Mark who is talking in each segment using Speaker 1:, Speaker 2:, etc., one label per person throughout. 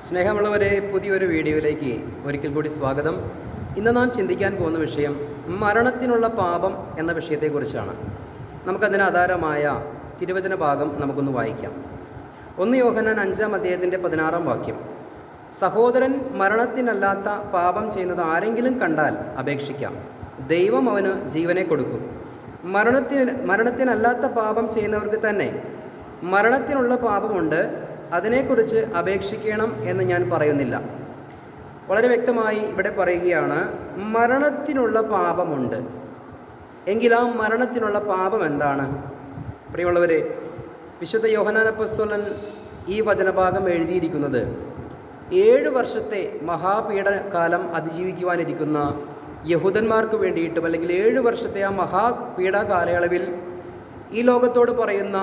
Speaker 1: സ്നേഹമുള്ളവരെ, പുതിയൊരു വീഡിയോയിലേക്ക് ഒരിക്കൽ കൂടി സ്വാഗതം. ഇന്ന് നാം ചിന്തിക്കാൻ പോകുന്ന വിഷയം മരണത്തിനുള്ള പാപം എന്ന വിഷയത്തെക്കുറിച്ചാണ്. നമുക്കതിന് ആധാരമായ തിരുവചന ഭാഗം നമുക്കൊന്ന് വായിക്കാം. 1 യോഹന്നാൻ 5-ാം അധ്യായത്തിൻ്റെ 16-ാം വാക്യം: സഹോദരൻ മരണത്തിനല്ലാത്ത പാപം ചെയ്യുന്നത് ആരെങ്കിലും കണ്ടാൽ അപേക്ഷിക്കാം, ദൈവം അവന് ജീവനെ കൊടുക്കും. മരണത്തിനല്ലാത്ത പാപം ചെയ്യുന്നവർക്ക് തന്നെ മരണത്തിനുള്ള പാപമുണ്ട്, അതിനെക്കുറിച്ച് അപേക്ഷിക്കണം എന്ന് ഞാൻ പറയുന്നില്ല. വളരെ വ്യക്തമായി ഇവിടെ പറയുകയാണ്, മരണത്തിനുള്ള പാപമുണ്ട്. എങ്കിൽ ആ മരണത്തിനുള്ള പാപം എന്താണ്? പ്രിയമുള്ളവരെ, വിശുദ്ധ യോഹന്നാൻ അപ്പോസ്തലൻ ഈ വചനഭാഗം എഴുതിയിരിക്കുന്നത് 7 വർഷത്തെ മഹാപീഡകാലം അതിജീവിക്കുവാനിരിക്കുന്ന യഹൂദന്മാർക്ക് വേണ്ടിയിട്ടും, അല്ലെങ്കിൽ 7 വർഷത്തെ ആ മഹാപീഡ കാലയളവിൽ ഈ ലോകത്തോട് പറയുന്ന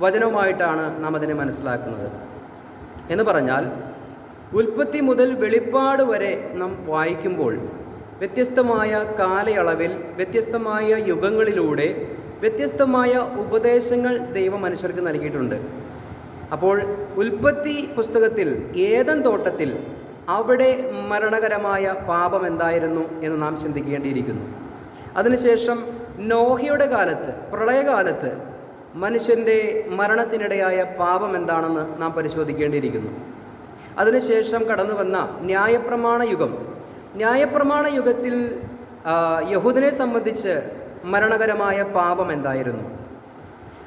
Speaker 1: വചനവുമായിട്ടാണ് നാം അതിനെ മനസ്സിലാക്കുന്നത്. എന്ന് പറഞ്ഞാൽ, ഉൽപ്പത്തി മുതൽ വെളിപ്പാട് വരെ നാം വായിക്കുമ്പോൾ വ്യത്യസ്തമായ കാലയളവിൽ, വ്യത്യസ്തമായ യുഗങ്ങളിലൂടെ വ്യത്യസ്തമായ ഉപദേശങ്ങൾ ദൈവം മനുഷ്യർക്ക് നൽകിയിട്ടുണ്ട്. അപ്പോൾ ഉൽപ്പത്തി പുസ്തകത്തിൽ ഏദൻ തോട്ടത്തിൽ അവിടെ മരണകരമായ പാപം എന്തായിരുന്നു എന്ന് നാം ചിന്തിക്കേണ്ടിയിരിക്കുന്നു. അതിനുശേഷം നോഹയുടെ കാലത്ത്, പ്രളയകാലത്ത് മനുഷ്യൻ്റെ മരണത്തിനിടയായ പാപം എന്താണെന്ന് നാം പരിശോധിക്കേണ്ടിയിരിക്കുന്നു. അതിനുശേഷം കടന്നു വന്ന ന്യായപ്രമാണ യുഗം. ന്യായപ്രമാണ യുഗത്തിൽ യഹൂദനെ സംബന്ധിച്ച് മരണകരമായ പാപം എന്തായിരുന്നു?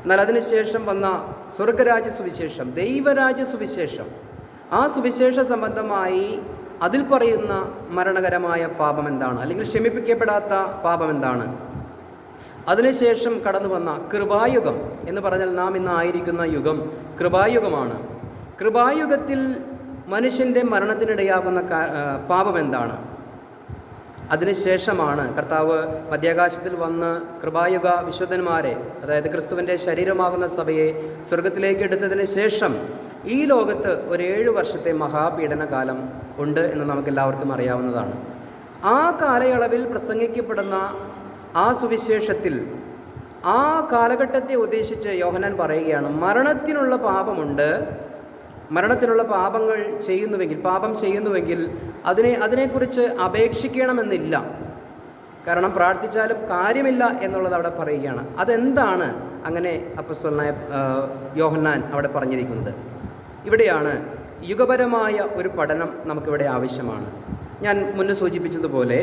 Speaker 1: എന്നാൽ അതിനുശേഷം വന്ന സ്വർഗരാജ്യ സുവിശേഷം, ദൈവരാജ്യ സുവിശേഷം, ആ സുവിശേഷ സംബന്ധമായി അതിൽ പറയുന്ന മരണകരമായ പാപം എന്താണ്, അല്ലെങ്കിൽ ക്ഷമിപ്പിക്കപ്പെടാത്ത പാപം എന്താണ്? അതിനുശേഷം കടന്നു വന്ന കൃപായുഗം എന്ന് പറഞ്ഞാൽ നാം ഇന്ന് ആയിരിക്കുന്ന യുഗം കൃപായുഗമാണ്. കൃപായുഗത്തിൽ മനുഷ്യൻ്റെ മരണത്തിനിടയാകുന്ന പാപം എന്താണ്? അതിനുശേഷമാണ് കർത്താവ് മധ്യാകാശത്തിൽ വന്ന് കൃപായുഗ വിശുദ്ധന്മാരെ, അതായത് ക്രിസ്തുവിൻ്റെ ശരീരമാകുന്ന സഭയെ സ്വർഗത്തിലേക്ക് എടുത്തതിന് ശേഷം ഈ ലോകത്ത് ഒരു 7 വർഷത്തെ മഹാപീഡന കാലം ഉണ്ട് എന്ന് നമുക്കെല്ലാവർക്കും അറിയാവുന്നതാണ്. ആ കാലയളവിൽ പ്രസംഗിക്കപ്പെടുന്ന ആ സുവിശേഷത്തിൽ ആ കാലഘട്ടത്തെ ഉദ്ദേശിച്ച് യോഹന്നാൻ പറയുകയാണ്, മരണത്തിനുള്ള പാപമുണ്ട്, മരണത്തിനുള്ള പാപങ്ങൾ ചെയ്യുന്നുവെങ്കിൽ, പാപം ചെയ്യുന്നുവെങ്കിൽ അതിനെക്കുറിച്ച് അപേക്ഷിക്കണമെന്നില്ല. കാരണം പ്രാർത്ഥിച്ചാലും കാര്യമില്ല എന്നുള്ളത് അവിടെ പറയുകയാണ്. അതെന്താണ് അങ്ങനെ അപ്പോസ്തലനായ യോഹന്നാൻ അവിടെ പറഞ്ഞിരിക്കുന്നത്? ഇവിടെയാണ് യുഗപരമായ ഒരു പഠനം നമുക്കിവിടെ ആവശ്യമാണ്. ഞാൻ മുന്നേ സൂചിപ്പിച്ചതുപോലെ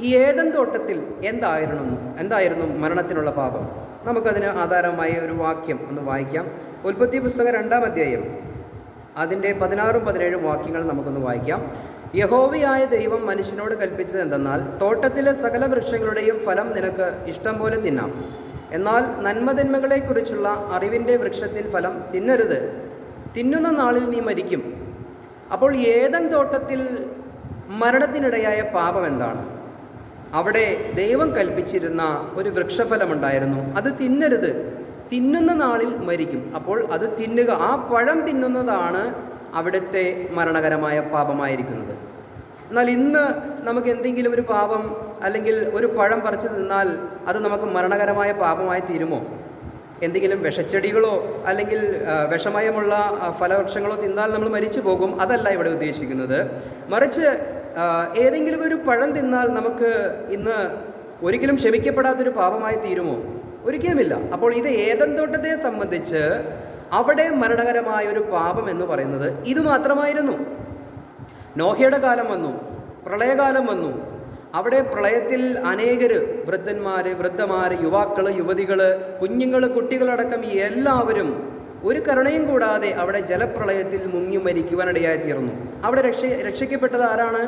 Speaker 1: ഈ ഏദൻ തോട്ടത്തിൽ എന്തായിരുന്നു മരണത്തിനുള്ള പാപം? നമുക്കതിന് ആധാരമായ ഒരു വാക്യം ഒന്ന് വായിക്കാം. ഉൽപ്പത്തി പുസ്തകം 2-ാം അധ്യായം അതിൻ്റെ 16-ഉം 17-ഉം വാക്യങ്ങൾ നമുക്കൊന്ന് വായിക്കാം. യഹോവയായ ദൈവം മനുഷ്യനോട് കൽപ്പിച്ചത് എന്തെന്നാൽ, തോട്ടത്തിലെ സകല വൃക്ഷങ്ങളുടെയും ഫലം നിനക്ക് ഇഷ്ടം പോലെ തിന്നാം, എന്നാൽ നന്മതിന്മകളെക്കുറിച്ചുള്ള അറിവിൻ്റെ വൃക്ഷത്തിൽ ഫലം തിന്നരുത്, തിന്നുന്ന നാളിൽ നീ മരിക്കും. അപ്പോൾ ഏദൻ തോട്ടത്തിൽ മരണത്തിനിടയായ പാപം എന്താണ്? അവിടെ ദൈവം കൽപ്പിച്ചിരുന്ന ഒരു വൃക്ഷഫലമുണ്ടായിരുന്നു, അത് തിന്നരുത്, തിന്നുന്ന നാളിൽ മരിക്കും. അപ്പോൾ അത് തിന്നുക, ആ പഴം തിന്നുന്നതാണ് അവിടുത്തെ മരണകരമായ പാപമായിരിക്കുന്നത്. എന്നാൽ ഇന്ന് നമുക്ക് എന്തെങ്കിലും ഒരു പാപം അല്ലെങ്കിൽ ഒരു പഴം പറിച്ചു തിന്നാൽ അത് നമുക്ക് മരണകരമായ പാപമായി തീരുമോ? എന്തെങ്കിലും വിഷച്ചെടികളോ അല്ലെങ്കിൽ വിഷമയമുള്ള ഫലവൃക്ഷങ്ങളോ തിന്നാൽ നമ്മൾ മരിച്ചു പോകും, അതല്ല ഇവിടെ ഉദ്ദേശിക്കുന്നത്. മറിച്ച് ഏതെങ്കിലും ഒരു പഴം തിന്നാൽ നമുക്ക് ഇന്ന് ഒരിക്കലും ക്ഷമിക്കപ്പെടാത്തൊരു പാപമായി തീരുമോ? ഒരിക്കലുമില്ല. അപ്പോൾ ഇത് ഏദൻ തോട്ടത്തെ സംബന്ധിച്ച് അവിടെ മരണകരമായ ഒരു പാപം എന്ന് പറയുന്നത് ഇത് മാത്രമായിരുന്നു. നോഹയുടെ കാലം വന്നു, പ്രളയകാലം വന്നു. അവിടെ പ്രളയത്തിൽ അനേകർ, വൃദ്ധന്മാർ, യുവാക്കൾ, യുവതികൾ, കുഞ്ഞുങ്ങൾ, കുട്ടികളടക്കം എല്ലാവരും ഒരു കരുണയും കൂടാതെ അവിടെ ജലപ്രളയത്തിൽ മുങ്ങി മരിക്കുവാനിടയായി തീർന്നു. അവിടെ രക്ഷിക്കപ്പെട്ടത് ആരാണ്?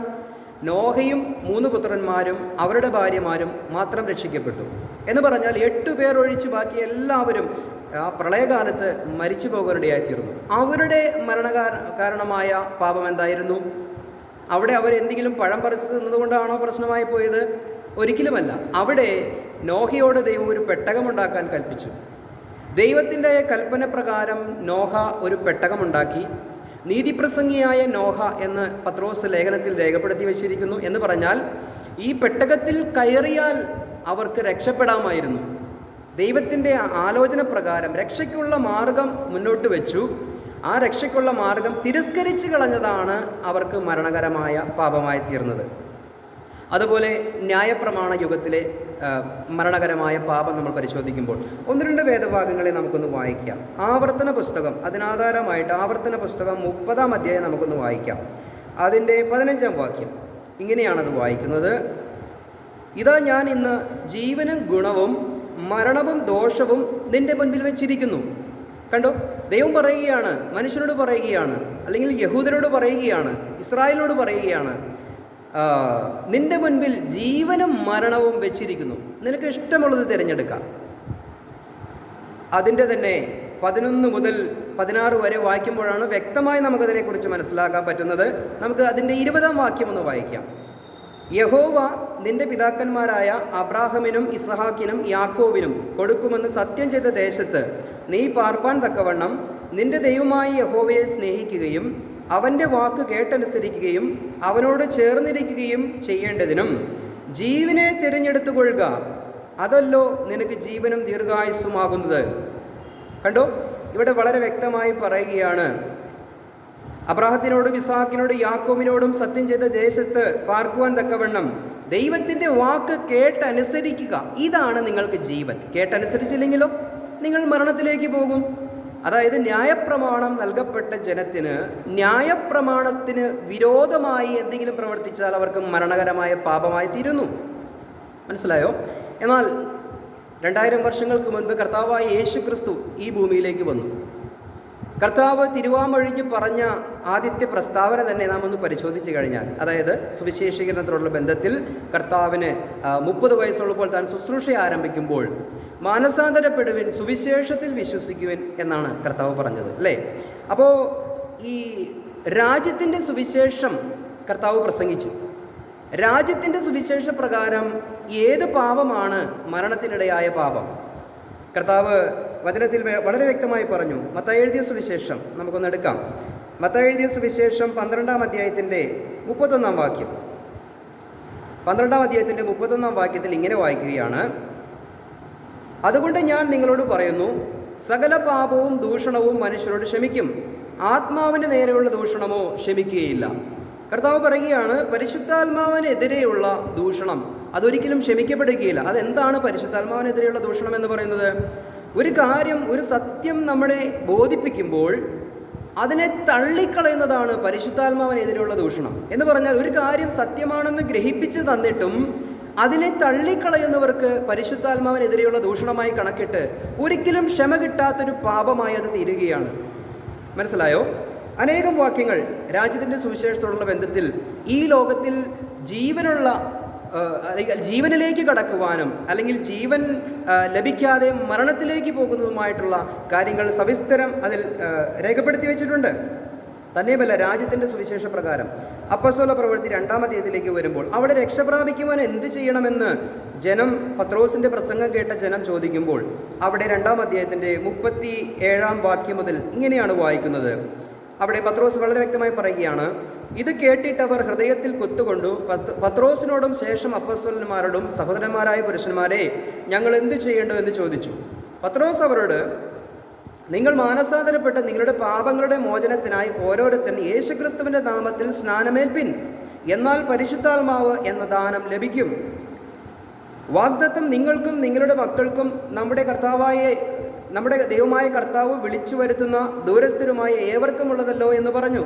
Speaker 1: നോഹയും 3 പുത്രന്മാരും അവരുടെ ഭാര്യമാരും മാത്രം രക്ഷിക്കപ്പെട്ടു. എന്ന് പറഞ്ഞാൽ 8 പേർ ഒഴിച്ച് ബാക്കി എല്ലാവരും ആ പ്രളയകാലത്ത് മരിച്ചു പോകാനിടയായി തീർന്നു. അവരുടെ കാരണമായ പാപം എന്തായിരുന്നു? അവിടെ അവരെന്തെങ്കിലും പഴം പറിച്ചു തിന്നതുകൊണ്ടാണോ പ്രശ്നമായി പോയത്? ഒരിക്കലുമല്ല. അവിടെ നോഹയോട് ദൈവം ഒരു പെട്ടകമുണ്ടാക്കാൻ കൽപ്പിച്ചു. ദൈവത്തിൻ്റെ കൽപ്പന പ്രകാരം നോഹ ഒരു പെട്ടകമുണ്ടാക്കി. നീതിപ്രസംഗിയായ നോഹ എന്ന് പത്രോസ് ലേഖനത്തിൽ രേഖപ്പെടുത്തി വച്ചിരിക്കുന്നു. എന്ന് പറഞ്ഞാൽ ഈ പെട്ടകത്തിൽ കയറിയാൽ അവർക്ക് രക്ഷപ്പെടാമായിരുന്നു. ദൈവത്തിൻ്റെ ആലോചന പ്രകാരം രക്ഷയ്ക്കുള്ള മാർഗം മുന്നോട്ട് വെച്ചു. ആ രക്ഷയ്ക്കുള്ള മാർഗം തിരസ്കരിച്ച് കളഞ്ഞതാണ് അവർക്ക് മരണകരമായ പാപമായി തീർന്നത്. അതുപോലെ ന്യായപ്രമാണ യുഗത്തിലെ മരണകരമായ പാപം നമ്മൾ പരിശോധിക്കുമ്പോൾ 1-2 വേദഭാഗങ്ങളെ നമുക്കൊന്ന് വായിക്കാം. ആവർത്തന പുസ്തകം, അതിനാധാരമായിട്ട് ആവർത്തന പുസ്തകം 30-ാം അധ്യായം നമുക്കൊന്ന് വായിക്കാം. അതിൻ്റെ 15-ാം വാക്യം ഇങ്ങനെയാണത് വായിക്കുന്നത്: ഇതാ ഞാൻ ഇന്ന് ജീവനും ഗുണവും മരണവും ദോഷവും നിന്റെ മുൻപിൽ വെച്ചിരിക്കുന്നു. കണ്ടോ, ദൈവം പറയുകയാണ്, മനുഷ്യനോട് പറയുകയാണ്, അല്ലെങ്കിൽ യഹൂദരോട് പറയുകയാണ്, ഇസ്രായേലിനോട് പറയുകയാണ്, നിന്റെ മുൻപിൽ ജീവനും മരണവും വെച്ചിരിക്കുന്നു, നിനക്ക് ഇഷ്ടമുള്ളത് തിരഞ്ഞെടുക്കാം. അതിൻ്റെ തന്നെ 11 മുതൽ 16 വരെ വായിക്കുമ്പോഴാണ് വ്യക്തമായി നമുക്കതിനെക്കുറിച്ച് മനസ്സിലാക്കാൻ പറ്റുന്നത്. നമുക്ക് അതിൻ്റെ 20-ാം വാക്യം ഒന്ന് വായിക്കാം. യഹോവ നിന്റെ പിതാക്കന്മാരായ അബ്രാഹമിനും ഇസഹാക്കിനും യാക്കോബിനും കൊടുക്കുമെന്ന് സത്യം ചെയ്ത ദേശത്ത് നീ പാർപ്പാൻ തക്കവണ്ണം നിന്റെ ദൈവമായ യഹോവയെ സ്നേഹിക്കുകയും അവൻ്റെ വാക്ക് കേട്ടനുസരിക്കുകയും അവനോട് ചേർന്നിരിക്കുകയും ചെയ്യേണ്ടതിനും ജീവനെ തിരഞ്ഞെടുത്തുകൊള്ളുക, അതല്ലോ നിനക്ക് ജീവനും ദീർഘായുസ്സുമാകുന്നത്. കണ്ടോ, ഇവിടെ വളരെ വ്യക്തമായി പറയുകയാണ്, അബ്രാഹത്തിനോടും ഇസ്ഹാക്കിനോടും യാക്കോബിനോടും സത്യം ചെയ്ത ദേശത്ത് പാർക്കുവാൻ തക്കവണ്ണം ദൈവത്തിൻ്റെ വാക്ക് കേട്ടനുസരിക്കുക, ഇതാണ് നിങ്ങൾക്ക് ജീവൻ. കേട്ടനുസരിച്ചില്ലെങ്കിലോ നിങ്ങൾ മരണത്തിലേക്ക് പോകും. അതായത് ന്യായപ്രമാണം നൽകപ്പെട്ട ജനത്തിന് ന്യായപ്രമാണത്തിന് വിരോധമായി എന്തെങ്കിലും പ്രവർത്തിച്ചാൽ അവർക്ക് മരണകരമായ പാപമായി തീരുന്നു. മനസ്സിലായോ? എന്നാൽ 2000 വർഷങ്ങൾക്ക് മുൻപ് കർത്താവായ യേശു ക്രിസ്തു ഈ ഭൂമിയിലേക്ക് വന്നു. കർത്താവ് തിരുവാമൊഴിഞ്ഞ് പറഞ്ഞ ആദ്യത്തെ പ്രസ്താവന തന്നെ നാം ഒന്ന് പരിശോധിച്ച് കഴിഞ്ഞാൽ, അതായത് സുവിശേഷീകരണത്തിലുള്ള ബന്ധത്തിൽ കർത്താവിന് 30 വയസ്സുള്ളപ്പോൾ താൻ ശുശ്രൂഷ ആരംഭിക്കുമ്പോൾ മാനസാന്തരപ്പെടുവിൻ, സുവിശേഷത്തിൽ വിശ്വസിക്കുവിൻ എന്നാണ് കർത്താവ് പറഞ്ഞത്, അല്ലേ? അപ്പോൾ ഈ രാജ്യത്തിൻ്റെ സുവിശേഷം കർത്താവ് പ്രസംഗിച്ചു. രാജ്യത്തിൻ്റെ സുവിശേഷ പ്രകാരം ഏത് പാപമാണ് മരണത്തിനിടയായ പാപം? കർത്താവ് വചനത്തിൽ വളരെ വ്യക്തമായി പറഞ്ഞു. മത്തായി എഴുതിയ സുവിശേഷം നമുക്കൊന്ന് എടുക്കാം. മത്തായി എഴുതിയ സുവിശേഷം 12-ാം അധ്യായത്തിൻ്റെ 31-ാം വാക്യം. 12-ാം അധ്യായത്തിൻ്റെ 31-ാം വാക്യത്തിൽ ഇങ്ങനെ വായിക്കുകയാണ്: അതുകൊണ്ട് ഞാൻ നിങ്ങളോട് പറയുന്നു, സകല പാപവും ദൂഷണവും മനുഷ്യരോട് ക്ഷമിക്കും, ആത്മാവിന് നേരെയുള്ള ദൂഷണമോ ക്ഷമിക്കുകയില്ല. കർത്താവ് പറയുകയാണ്, പരിശുദ്ധാത്മാവിനെതിരെയുള്ള ദൂഷണം അതൊരിക്കലും ക്ഷമിക്കപ്പെടുകയില്ല. അതെന്താണ് പരിശുദ്ധാത്മാവിനെതിരെയുള്ള ദൂഷണം എന്ന് പറയുന്നത്? ഒരു കാര്യം, ഒരു സത്യം നമ്മളെ ബോധിപ്പിക്കുമ്പോൾ അതിനെ തള്ളിക്കളയുന്നതാണ് പരിശുദ്ധാത്മാവിനെതിരെയുള്ള ദൂഷണം എന്ന് പറഞ്ഞാൽ, ഒരു കാര്യം സത്യമാണെന്ന് ഗ്രഹിപ്പിച്ച് തന്നിട്ടും അതിനെ തള്ളിക്കളയുന്നവർക്ക് പരിശുദ്ധാത്മാവിനെതിരെയുള്ള ദൂഷണമായി കണക്കിട്ട് ഒരിക്കലും ക്ഷമ കിട്ടാത്തൊരു പാപമായി അത് തീരുകയാണ്. മനസ്സിലായോ? അനേകം വാക്യങ്ങൾ രാജ്യത്തിൻ്റെ സുവിശേഷത്തോടുള്ള ബന്ധത്തിൽ ഈ ലോകത്തിൽ ജീവനിലേക്ക് കടക്കുവാനും അല്ലെങ്കിൽ ജീവൻ ലഭിക്കാതെ മരണത്തിലേക്ക് പോകുന്നതുമായിട്ടുള്ള കാര്യങ്ങൾ സവിസ്തരം അതിൽ രേഖപ്പെടുത്തി വെച്ചിട്ടുണ്ട്. തന്നെയുമല്ല, രാജ്യത്തിൻ്റെ സുവിശേഷ പ്രകാരം അപ്പോസ്തല പ്രവൃത്തി 2-ാം അധ്യായത്തിലേക്ക് വരുമ്പോൾ അവിടെ രക്ഷപ്രാപിക്കുവാൻ എന്ത് ചെയ്യണമെന്ന് ജനം, പത്രോസിൻ്റെ പ്രസംഗം കേട്ട ജനം ചോദിക്കുമ്പോൾ അവിടെ 2-ാം അധ്യായത്തിൻ്റെ 37-ാം വാക്യം മുതൽ ഇങ്ങനെയാണ് വായിക്കുന്നത്. അവിടെ പത്രോസ് വളരെ വ്യക്തമായി പറയുകയാണ്, ഇത് കേട്ടിട്ടവർ ഹൃദയത്തിൽ കുത്തുകൊണ്ടു പത്രോസിനോടും ശേഷം അപ്പോസ്തലന്മാരോടും, സഹോദരന്മാരായ പുരുഷന്മാരെ, ഞങ്ങൾ എന്ത് ചെയ്യേണ്ടു എന്ന് ചോദിച്ചു. പത്രോസ് അവരോട്, നിങ്ങൾ മാനസാന്തരപ്പെട്ട് നിങ്ങളുടെ പാപങ്ങളുടെ മോചനത്തിനായി ഓരോരുത്തൻ യേശുക്രിസ്തുവിൻ്റെ നാമത്തിൽ സ്നാനമേൽപ്പിൻ, എന്നാൽ പരിശുദ്ധാത്മാവ് എന്ന ദാനം ലഭിക്കും. വാഗ്ദത്തം നിങ്ങൾക്കും നിങ്ങളുടെ മക്കൾക്കും നമ്മുടെ ദൈവമായ കർത്താവ് വിളിച്ചു വരുത്തുന്ന ദൂരസ്ഥരുമായ ഏവർക്കുമുള്ളതല്ലോ എന്ന് പറഞ്ഞു.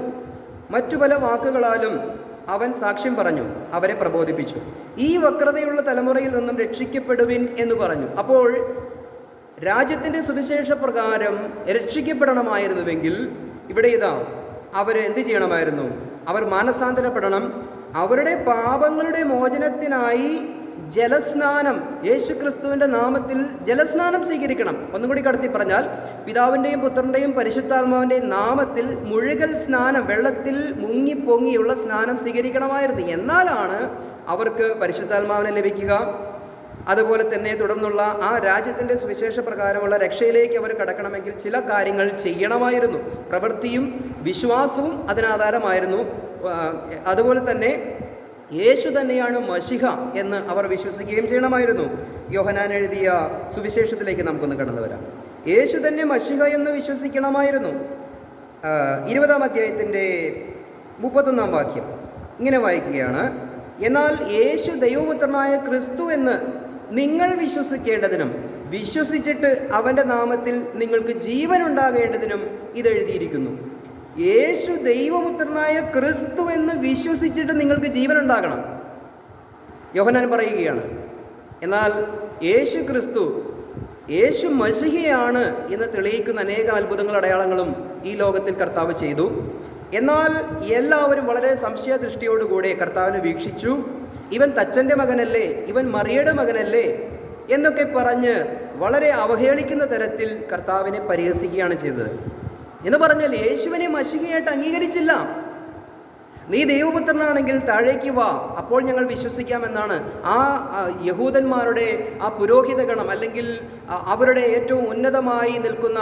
Speaker 1: മറ്റു പല വാക്കുകളാലും അവൻ സാക്ഷ്യം പറഞ്ഞു, അവരെ പ്രബോധിപ്പിച്ചു. ഈ വക്രതയുള്ള തലമുറയിൽ നിന്നും രക്ഷിക്കപ്പെടുവിൻ എന്ന് പറഞ്ഞു. അപ്പോൾ രാജ്യത്തിൻ്റെ സുവിശേഷ പ്രകാരം രക്ഷിക്കപ്പെടണമായിരുന്നുവെങ്കിൽ ഇവിടെ അവർ എന്ത് ചെയ്യണമായിരുന്നു? അവർ മാനസാന്തരപ്പെടണം. അവരുടെ പാപങ്ങളുടെ മോചനത്തിനായി ജലസ്നാനം, യേശുക്രിസ്തുവിൻ്റെ നാമത്തിൽ ജലസ്നാനം സ്വീകരിക്കണം. ഒന്നും കൂടി കടത്തി പറഞ്ഞാൽ, പിതാവിൻ്റെയും പുത്രൻ്റെയും പരിശുദ്ധാത്മാവിൻ്റെയും നാമത്തിൽ മുഴുകൽ സ്നാനം, വെള്ളത്തിൽ മുങ്ങിപ്പൊങ്ങിയുള്ള സ്നാനം സ്വീകരിക്കണമായിരുന്നു. എന്നാലാണ് അവർക്ക് പരിശുദ്ധാത്മാവിനെ ലഭിക്കുക. അതുപോലെ തന്നെ തുടർന്നുള്ള ആ രാജ്യത്തിൻ്റെ സുവിശേഷ പ്രകാരമുള്ള രക്ഷയിലേക്ക് അവർ കടക്കണമെങ്കിൽ ചില കാര്യങ്ങൾ ചെയ്യണമായിരുന്നു. പ്രവൃത്തിയും വിശ്വാസവും അതിനാധാരമായിരുന്നു. അതുപോലെ തന്നെ യേശു തന്നെയാണ് മശിഹ എന്ന് അവർ വിശ്വസിക്കുകയും ചെയ്യണമായിരുന്നു. യോഹന്നാൻ എഴുതിയ സുവിശേഷത്തിലേക്ക് നമുക്കൊന്ന് കടന്നു വരാം. യേശു തന്നെ മശിഹ എന്ന് വിശ്വസിക്കണമായിരുന്നു. 20-ാം അധ്യായത്തിൻ്റെ 31-ാം വാക്യം ഇങ്ങനെ വായിക്കുകയാണ്: എന്നാൽ യേശു ദൈവപുത്രനായ ക്രിസ്തു എന്ന് നിങ്ങൾ വിശ്വസിക്കേണ്ടതിനും വിശ്വസിച്ചിട്ട് അവൻ്റെ നാമത്തിൽ നിങ്ങൾക്ക് ജീവൻ ഉണ്ടാകേണ്ടതിനും ഇതെഴുതിയിരിക്കുന്നു. യേശു ദൈവപുത്രനായ ക്രിസ്തു എന്ന് വിശ്വസിച്ചിട്ട് നിങ്ങൾക്ക് ജീവൻ ഉണ്ടാകണം. യോഹന്നാൻ പറയുകയാണ്, എന്നാൽ യേശു ക്രിസ്തു, യേശു മശിഹയാണ് എന്ന് തെളിയിക്കുന്ന അനേക അത്ഭുതങ്ങൾ, അടയാളങ്ങളും ഈ ലോകത്തിൽ കർത്താവ് ചെയ്തു. എന്നാൽ എല്ലാവരും വളരെ സംശയദൃഷ്ടിയോടുകൂടെ കർത്താവിനെ വീക്ഷിച്ചു. ഇവൻ തച്ചൻ്റെ മകനല്ലേ, ഇവൻ മറിയയുടെ മകനല്ലേ എന്നൊക്കെ പറഞ്ഞ് വളരെ അവഹേളിക്കുന്ന തരത്തിൽ കർത്താവിനെ പരിഹസിക്കുകയാണ് ചെയ്തത്. എന്ന് പറഞ്ഞാൽ യേശുവിനെ മശിഹയായിട്ട് അംഗീകരിച്ചില്ല. നീ ദൈവപുത്രനാണെങ്കിൽ താഴേക്ക് വാ, അപ്പോൾ ഞങ്ങൾ വിശ്വസിക്കാമെന്നാണ് ആ യഹൂദന്മാരുടെ ആ പുരോഹിതഗണം, അല്ലെങ്കിൽ അവരുടെ ഏറ്റവും ഉന്നതമായി നിൽക്കുന്ന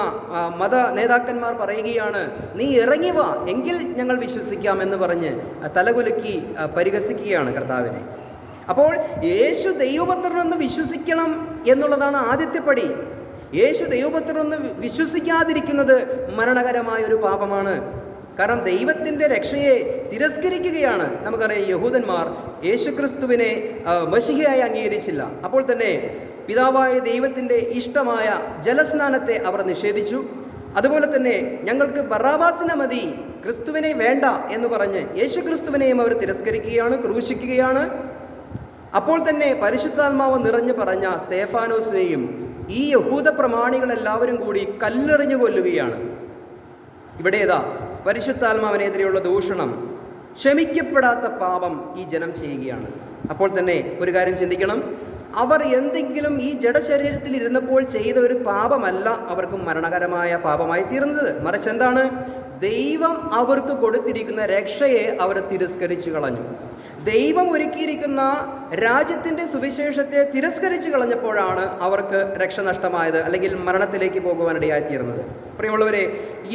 Speaker 1: മത നേതാക്കന്മാർ പറയുകയാണ്, നീ ഇറങ്ങി വാ, എങ്കിൽ ഞങ്ങൾ വിശ്വസിക്കാമെന്ന് പറഞ്ഞ് തലകുലുക്കി പരിഹസിക്കുകയാണ് കർത്താവിനെ. അപ്പോൾ യേശു ദൈവപുത്രനെന്ന് വിശ്വസിക്കണം എന്നുള്ളതാണ് ആദ്യത്തെ പടി. യേശു ദൈവപുത്രനെന്ന് വിശ്വസിക്കാതിരിക്കുന്നത് മരണകരമായൊരു പാപമാണ്. കാരണം ദൈവത്തിൻ്റെ രക്ഷയെ തിരസ്കരിക്കുകയാണ്. നമുക്കറിയാം, യഹൂദന്മാർ യേശുക്രിസ്തുവിനെ മശിഹയായി അംഗീകരിച്ചില്ല. അപ്പോൾ തന്നെ പിതാവായ ദൈവത്തിൻ്റെ ഇഷ്ടമായ ജലസ്നാനത്തെ അവർ നിഷേധിച്ചു. അതുപോലെ തന്നെ ഞങ്ങൾക്ക് ബറാബാസിനെ മതി, ക്രിസ്തുവിനെ വേണ്ട എന്ന് പറഞ്ഞ് യേശുക്രിസ്തുവിനെയും അവർ തിരസ്കരിക്കുകയാണ്, ക്രൂശിക്കുകയാണ്. അപ്പോൾ തന്നെ പരിശുദ്ധാത്മാവ് നിറഞ്ഞു പറഞ്ഞ സ്തേഫാനോസിനെയും ഈ യഹൂദ പ്രമാണികളെല്ലാവരും കൂടി കല്ലെറിഞ്ഞു കൊല്ലുകയാണ്. ഇവിടെ ഏതാ പരിശുദ്ധാത്മാവിനെതിരെയുള്ള ദൂഷണം, ക്ഷമിക്കപ്പെടാത്ത പാപം ഈ ജനം ചെയ്യുകയാണ്. അപ്പോൾ തന്നെ ഒരു കാര്യം ചിന്തിക്കണം, അവർ എന്തെങ്കിലും ഈ ജഡശരീരത്തിൽ ഇരുന്നപ്പോൾ ചെയ്ത ഒരു പാപമല്ല അവർക്ക് മരണകരമായ പാപമായി തീർന്നത്. മറിച്ച് എന്താണ്? ദൈവം അവർക്ക് കൊടുത്തിരിക്കുന്ന രക്ഷയെ അവർ തിരസ്കരിച്ചു കളഞ്ഞു. ദൈവം ഒരുക്കിയിരിക്കുന്ന രാജ്യത്തിൻ്റെ സുവിശേഷത്തെ തിരസ്കരിച്ചു കളഞ്ഞപ്പോഴാണ് അവർക്ക് രക്ഷ നഷ്ടമായത്, അല്ലെങ്കിൽ മരണത്തിലേക്ക് പോകുവാനിടയായിത്തീർന്നത്. പ്രിയമുള്ളവരെ,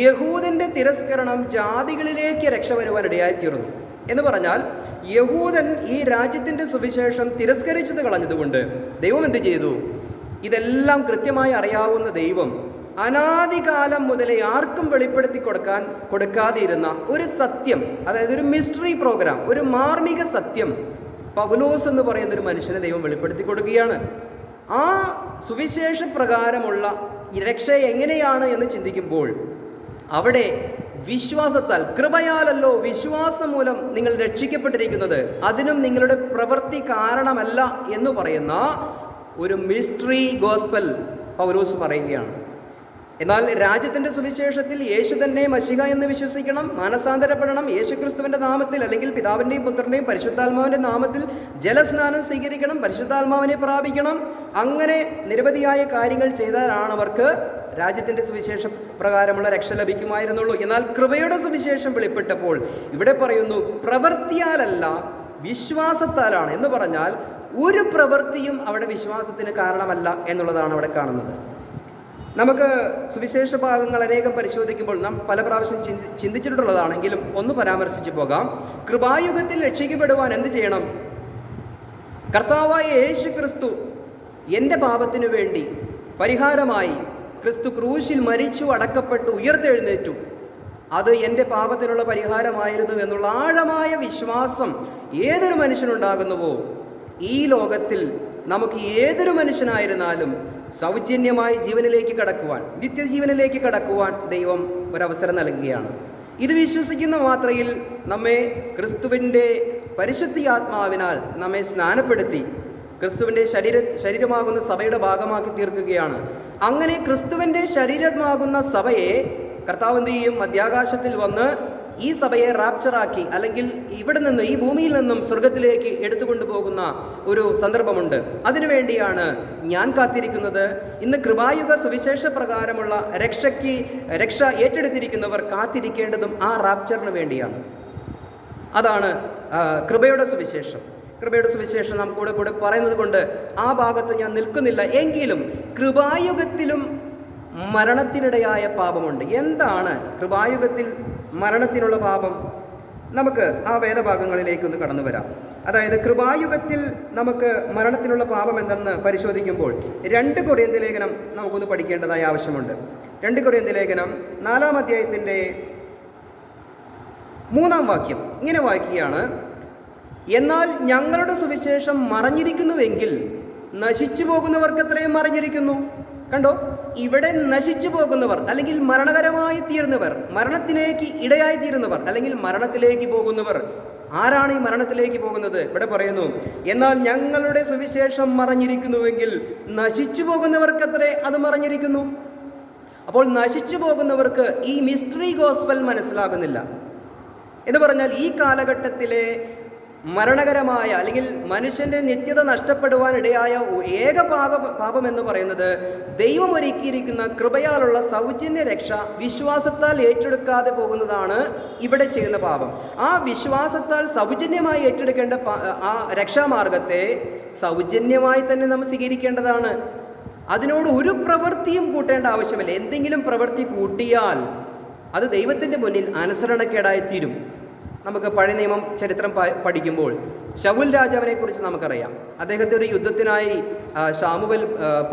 Speaker 1: യഹൂദൻ്റെ തിരസ്കരണം ജാതികളിലേക്ക് രക്ഷ വരുവാനിടയായിത്തീർന്നു. എന്ന് പറഞ്ഞാൽ യഹൂദൻ ഈ രാജ്യത്തിൻ്റെ സുവിശേഷം തിരസ്കരിച്ചത് കളഞ്ഞതുകൊണ്ട് ദൈവം എന്ത് ചെയ്തു? ഇതെല്ലാം കൃത്യമായി അറിയാവുന്ന ദൈവം അനാദികാലം മുതലേ ആർക്കും വെളിപ്പെടുത്തി കൊടുക്കാതിരുന്ന ഒരു സത്യം, അതായത് ഒരു മിസ്റ്ററി പ്രോഗ്രാം, ഒരു മാർമിക സത്യം പൗലോസ് എന്ന് പറയുന്നൊരു മനുഷ്യനെ ദൈവം വെളിപ്പെടുത്തി കൊടുക്കുകയാണ്. ആ സുവിശേഷ പ്രകാരമുള്ള രക്ഷ എങ്ങനെയാണ് എന്ന് ചിന്തിക്കുമ്പോൾ അവിടെ വിശ്വാസത്താൽ, കൃപയാലല്ലോ വിശ്വാസം മൂലം നിങ്ങൾ രക്ഷിക്കപ്പെട്ടിരിക്കുന്നത്, അതിനും നിങ്ങളുടെ പ്രവൃത്തി കാരണമല്ല എന്ന് പറയുന്ന ഒരു മിസ്റ്ററി ഗോസ്പൽ പൗലോസ് പറയുകയാണ്. എന്നാൽ രാജ്യത്തിൻ്റെ സുവിശേഷത്തിൽ യേശു തന്നെ മശിഹ എന്ന് വിശ്വസിക്കണം, മാനസാന്തരപ്പെടണം, യേശുക്രിസ്തുവിൻ്റെ നാമത്തിൽ അല്ലെങ്കിൽ പിതാവിൻ്റെയും പുത്രൻ്റെയും പരിശുദ്ധാത്മാവിൻ്റെ നാമത്തിൽ ജലസ്നാനം സ്വീകരിക്കണം, പരിശുദ്ധാത്മാവിനെ പ്രാപിക്കണം. അങ്ങനെ നിരവധിയായ കാര്യങ്ങൾ ചെയ്താലാണ് അവർക്ക് രാജ്യത്തിൻ്റെ സുവിശേഷ പ്രകാരമുള്ള രക്ഷ ലഭിക്കുമായിരുന്നുള്ളൂ. എന്നാൽ കൃപയുടെ സുവിശേഷം വെളിപ്പെട്ടപ്പോൾ ഇവിടെ പറയുന്നു, പ്രവൃത്തിയാലല്ല വിശ്വാസത്താലാണ്. എന്ന് പറഞ്ഞാൽ ഒരു പ്രവൃത്തിയും അവിടെ വിശ്വാസത്തിന് കാരണമല്ല എന്നുള്ളതാണ് അവിടെ കാണുന്നത്. നമുക്ക് സുവിശേഷ ഭാഗങ്ങൾ അനേകം പരിശോധിക്കുമ്പോൾ നാം പല പ്രാവശ്യം ചിന്തിച്ചിട്ടുള്ളതാണെങ്കിലും ഒന്ന് പരാമർശിച്ചു പോകാം. കൃപായുഗത്തിൽ രക്ഷിക്കപ്പെടുവാൻ എന്ത് ചെയ്യണം? കർത്താവായ യേശു ക്രിസ്തു എൻ്റെ പാപത്തിനു വേണ്ടി പരിഹാരമായി ക്രിസ്തു ക്രൂശിൽ മരിച്ചു, അടക്കപ്പെട്ടു, ഉയർത്തെഴുന്നേറ്റു. അത് എൻ്റെ പാപത്തിനുള്ള പരിഹാരമായിരുന്നു എന്നുള്ള ആഴമായ വിശ്വാസം ഏതൊരു മനുഷ്യനുണ്ടാകുന്നുവോ, ഈ ലോകത്തിൽ നമുക്ക് ഏതൊരു മനുഷ്യനായിരുന്നാലും സൗജന്യമായി ജീവനിലേക്ക് കടക്കുവാൻ, നിത്യജീവനിലേക്ക് കടക്കുവാൻ ദൈവം ഒരവസരം നൽകുകയാണ്. ഇത് വിശ്വസിക്കുന്ന മാത്രയിൽ നമ്മെ ക്രിസ്തുവിൻ്റെ പരിശുദ്ധാത്മാവിനാൽ നമ്മെ സ്നാനപ്പെടുത്തി ക്രിസ്തുവിൻ്റെ ശരീരമാകുന്ന സഭയുടെ ഭാഗമാക്കി തീർക്കുകയാണ്. അങ്ങനെ ക്രിസ്തുവിൻ്റെ ശരീരമാകുന്ന സഭയെ കർത്താവ് എന്ത് ചെയ്യും? മധ്യാകാശത്തിൽ വന്ന് ഈ സഭയെ റാപ്ചറാക്കി, അല്ലെങ്കിൽ ഇവിടെ നിന്ന്, ഈ ഭൂമിയിൽ നിന്നും സ്വർഗത്തിലേക്ക് എടുത്തുകൊണ്ടുപോകുന്ന ഒരു സന്ദർഭമുണ്ട്. അതിനുവേണ്ടിയാണ് ഞാൻ കാത്തിരിക്കുന്നത്. ഇന്ന് കൃപായുഗ സുവിശേഷ പ്രകാരമുള്ള രക്ഷ ഏറ്റെടുത്തിരിക്കുന്നവർ കാത്തിരിക്കേണ്ടതും ആ റാപ്ചറിന് വേണ്ടിയാണ്. അതാണ് കൃപയുടെ സുവിശേഷം. കൃപയുടെ സുവിശേഷം നാം കൂടെ പറയുന്നത് കൊണ്ട് ആ ഭാഗത്ത് ഞാൻ നിൽക്കുന്നില്ല. എങ്കിലും കൃപായുഗത്തിലും മരണത്തിനിടയായ പാപമുണ്ട്. എന്താണ് കൃപായുഗത്തിൽ മരണത്തിനുള്ള പാപം? നമുക്ക് ആ വേദഭാഗങ്ങളിലേക്കൊന്ന് കടന്നു വരാം. അതായത് കൃപായുഗത്തിൽ നമുക്ക് മരണത്തിനുള്ള പാപം എന്തെന്ന് പരിശോധിക്കുമ്പോൾ 2 കൊരിന്ത്യർ ലേഖനം നമുക്കൊന്ന് പഠിക്കേണ്ടതായ ആവശ്യമുണ്ട്. 2 കൊരിന്ത്യർ ലേഖനം 4-ാം അധ്യായത്തിൻ്റെ 3-ാം വാക്യം ഇങ്ങനെ വായിക്കുകയാണ്: എന്നാൽ ഞങ്ങളുടെ സുവിശേഷം മറഞ്ഞിരിക്കുന്നുവെങ്കിൽ നശിച്ചു പോകുന്നവർക്ക് എത്രയും മറഞ്ഞിരിക്കുന്നു. കണ്ടോ, ഇവിടെ നശിച്ചു പോകുന്നവർ അല്ലെങ്കിൽ മരണകരമായി തീർന്നവർ, മരണത്തിലേക്ക് ഇടയായി തീരുന്നവർ അല്ലെങ്കിൽ മരണത്തിലേക്ക് പോകുന്നവർ. ആരാണ് ഈ മരണത്തിലേക്ക് പോകുന്നത്? ഇവിടെ പറയുന്നു, എന്നാൽ ഞങ്ങളുടെ സുവിശേഷം മറഞ്ഞിരിക്കുന്നുവെങ്കിൽ നശിച്ചു പോകുന്നവർക്ക് എത്രേ അത് മറഞ്ഞിരിക്കുന്നു. അപ്പോൾ നശിച്ചു പോകുന്നവർക്ക് ഈ മിസ്റ്ററി ഗോസ്പൽ മനസ്സിലാകുന്നില്ല എന്ന് പറഞ്ഞാൽ, ഈ കാലഘട്ടത്തിലെ മരണകരമായ അല്ലെങ്കിൽ മനുഷ്യൻ്റെ നിത്യത നഷ്ടപ്പെടുവാനിടയായ ഏക പാപം എന്ന് പറയുന്നത് ദൈവം ഒരുക്കിയിരിക്കുന്ന കൃപയാലുള്ള സൗജന്യ രക്ഷ വിശ്വാസത്താൽ ഏറ്റെടുക്കാതെ പോകുന്നതാണ് ഇവിടെ ചെയ്യുന്ന പാപം. ആ വിശ്വാസത്താൽ സൗജന്യമായി ഏറ്റെടുക്കേണ്ട ആ രക്ഷാമാർഗത്തെ സൗജന്യമായി തന്നെ നമ്മൾ സ്വീകരിക്കേണ്ടതാണ്. അതിനോട് ഒരു പ്രവൃത്തിയും കൂട്ടേണ്ട ആവശ്യമില്ല. എന്തെങ്കിലും പ്രവൃത്തി കൂട്ടിയാൽ അത് ദൈവത്തിൻ്റെ മുന്നിൽ അനുസരണക്കേടായിത്തീരും. നമുക്ക് പഴയ നിയമം ചരിത്രം പഠിക്കുമ്പോൾ ശൗൽ രാജാവിനെ കുറിച്ച് നമുക്കറിയാം. അദ്ദേഹത്തെ ഒരു യുദ്ധത്തിനായി ശമൂവേൽ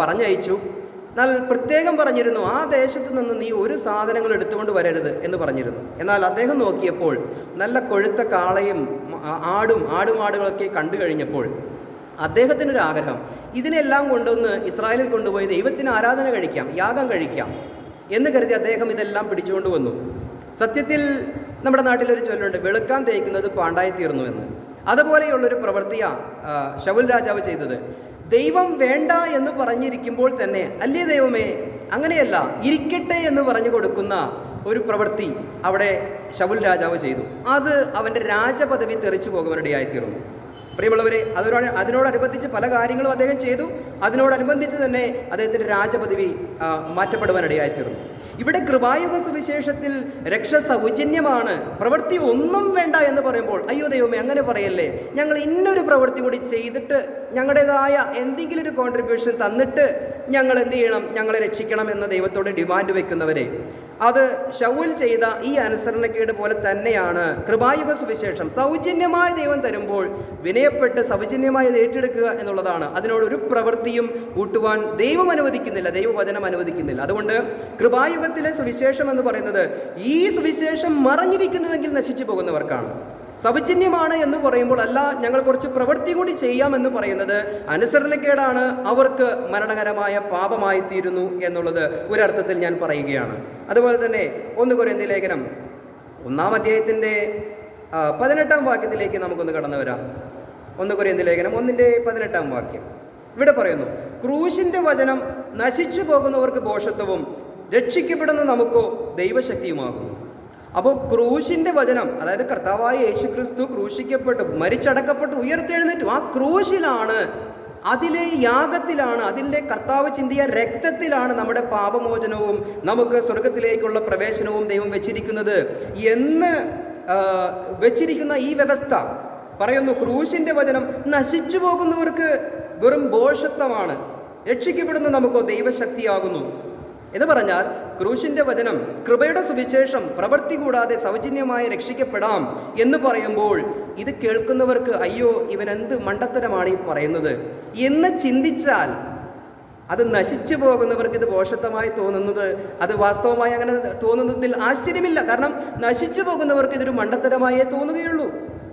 Speaker 1: പറഞ്ഞയച്ചു. എന്നാൽ പ്രത്യേകം പറഞ്ഞിരുന്നു, ആ ദേശത്ത് നിന്ന് നീ ഒരു സാധനങ്ങൾ എടുത്തുകൊണ്ട് വരരുത് എന്ന് പറഞ്ഞിരുന്നു. എന്നാൽ അദ്ദേഹം നോക്കിയപ്പോൾ നല്ല കൊഴുത്ത കാളയും ആടുമാടുകളൊക്കെ കണ്ടു കഴിഞ്ഞപ്പോൾ അദ്ദേഹത്തിനൊരാഗ്രഹം, ഇതിനെല്ലാം കൊണ്ടുവന്ന് ഇസ്രായേലിൽ കൊണ്ടുപോയി ദൈവത്തിന് ആരാധന കഴിക്കാം, യാഗം കഴിക്കാം എന്ന് കരുതി അദ്ദേഹം ഇതെല്ലാം പിടിച്ചുകൊണ്ട് വന്നു. സത്യത്തിൽ നമ്മുടെ നാട്ടിലൊരു ചൊല്ലുണ്ട്, വെളുക്കാൻ തേക്കുന്നത് പാണ്ടായി തീർന്നു എന്ന്. അതുപോലെയുള്ളൊരു പ്രവൃത്തിയാണ് ശൗൽ രാജാവ് ചെയ്തത്. ദൈവം വേണ്ട എന്ന് പറഞ്ഞിരിക്കുമ്പോൾ തന്നെ, അല്ലേ ദൈവമേ അങ്ങനെയല്ല, ഇരിക്കട്ടെ എന്ന് പറഞ്ഞു കൊടുക്കുന്ന ഒരു പ്രവൃത്തി അവിടെ ശൗൽ രാജാവ് ചെയ്തു. അത് അവൻ്റെ രാജപദവി തെറിച്ചു പോകുവാനിടയായിത്തീർന്നു. പ്രിയമുള്ളവരെ, അതിനോടനുബന്ധിച്ച് പല കാര്യങ്ങളും അദ്ദേഹം ചെയ്തു. അതിനോടനുബന്ധിച്ച് തന്നെ അദ്ദേഹത്തിൻ്റെ രാജപദവി മാറ്റപ്പെടുവാനിടയായിത്തീർന്നു. ഇവിടെ കൃപായുഗ സുവിശേഷത്തിൽ രക്ഷ സൗജന്യമാണ്, പ്രവൃത്തി ഒന്നും വേണ്ട എന്ന് പറയുമ്പോൾ, അയ്യോ ദൈവമേ അങ്ങനെ പറയല്ലേ, ഞങ്ങൾ ഇന്നൊരു പ്രവൃത്തി കൂടി ചെയ്തിട്ട് ഞങ്ങളുടേതായ എന്തെങ്കിലും ഒരു കോൺട്രിബ്യൂഷൻ തന്നിട്ട് ഞങ്ങൾ എന്ത് ചെയ്യണം, ഞങ്ങളെ രക്ഷിക്കണം എന്ന ദൈവത്തോട് ഡിമാൻഡ് വെക്കുന്നവരെ, അത് ശൗൽ ചെയ്ത ഈ അനുസരണക്കേട് പോലെ തന്നെയാണ് കൃപായുഗ സുവിശേഷം. സൗജന്യമായ ദൈവം തരുമ്പോൾ വിനയപ്പെട്ട് സൗജന്യമായി ഏറ്റെടുക്കുക എന്നുള്ളതാണ്. അതിനോടൊരു പ്രവൃത്തിയും കൂട്ടുവാൻ ദൈവം അനുവദിക്കുന്നില്ല, ദൈവവചനം അനുവദിക്കുന്നില്ല. അതുകൊണ്ട് കൃപായുഗത്തിലെ സുവിശേഷം എന്ന് പറയുന്നത് ഈ സുവിശേഷം മറഞ്ഞിരിക്കുന്നുവെങ്കിൽ നശിച്ചു പോകുന്നവർക്കാണ്. സൗജന്യമാണ് എന്ന് പറയുമ്പോൾ, അല്ല ഞങ്ങൾ കുറച്ച് പ്രവൃത്തി കൂടി ചെയ്യാമെന്ന് പറയുന്നത് അനുസരണക്കേടാണ്, അവർക്ക് മരണകരമായ പാപമായി തീരുന്നു എന്നുള്ളത് ഒരർത്ഥത്തിൽ ഞാൻ പറയുകയാണ്. അതുപോലെ തന്നെ 1 കൊരിന്ത്യർ ലേഖനം 1-ാം അധ്യായത്തിൻ്റെ 18-ാം വാക്യത്തിലേക്ക് നമുക്കൊന്ന് കടന്നു വരാം. 1 കൊരിന്ത്യർ ലേഖനം 1-ന്റെ 18-ാം വാക്യം ഇവിടെ പറയുന്നു, ക്രൂശിൻ്റെ വചനം നശിച്ചു പോകുന്നവർക്ക് ഭോഷത്വവും രക്ഷിക്കപ്പെടുന്ന നമുക്കോ ദൈവശക്തിയുമാകുന്നു. അപ്പോൾ ക്രൂശിൻ്റെ വചനം, അതായത് കർത്താവായ യേശു ക്രിസ്തു ക്രൂശിക്കപ്പെട്ടു, മരിച്ചടക്കപ്പെട്ടു, ഉയർത്തെഴുന്നേറ്റു. ആ ക്രൂശിലാണ്, അതിലെ യാഗത്തിലാണ്, അതിൻ്റെ കർത്താവ് ചിന്തിയ രക്തത്തിലാണ് നമ്മുടെ പാപമോചനവും നമുക്ക് സ്വർഗത്തിലേക്കുള്ള പ്രവേശനവും ദൈവം വെച്ചിരിക്കുന്നത് എന്ന് വെച്ചിരിക്കുന്ന ഈ വ്യവസ്ഥ പറയുന്നു. ക്രൂശിൻ്റെ വചനം നശിച്ചു പോകുന്നവർക്ക് വെറും ഭോഷത്വമാണ്, രക്ഷിക്കപ്പെടുന്ന നമുക്കോ ദൈവശക്തിയാകുന്നു എന്ന് പറഞ്ഞാൽ, ക്രൂശിൻ്റെ വചനം, കൃപയുടെ സുവിശേഷം പ്രവൃത്തി കൂടാതെ സൗജന്യമായി രക്ഷിക്കപ്പെടാം എന്ന് പറയുമ്പോൾ ഇത് കേൾക്കുന്നവർക്ക് അയ്യോ ഇവൻ എന്ത് മണ്ടത്തരമാണ് ഈ പറയുന്നത് എന്ന് ചിന്തിച്ചാൽ, അത് നശിച്ചു പോകുന്നവർക്ക് ഇത് ഭോഷത്വമായി തോന്നുന്നത്, അത് വാസ്തവമായി അങ്ങനെ തോന്നുന്നതിൽ ആശ്ചര്യമില്ല. കാരണം നശിച്ചു പോകുന്നവർക്ക് ഇതൊരു മണ്ടത്തരമായേ തോന്നുകയുള്ളൂ.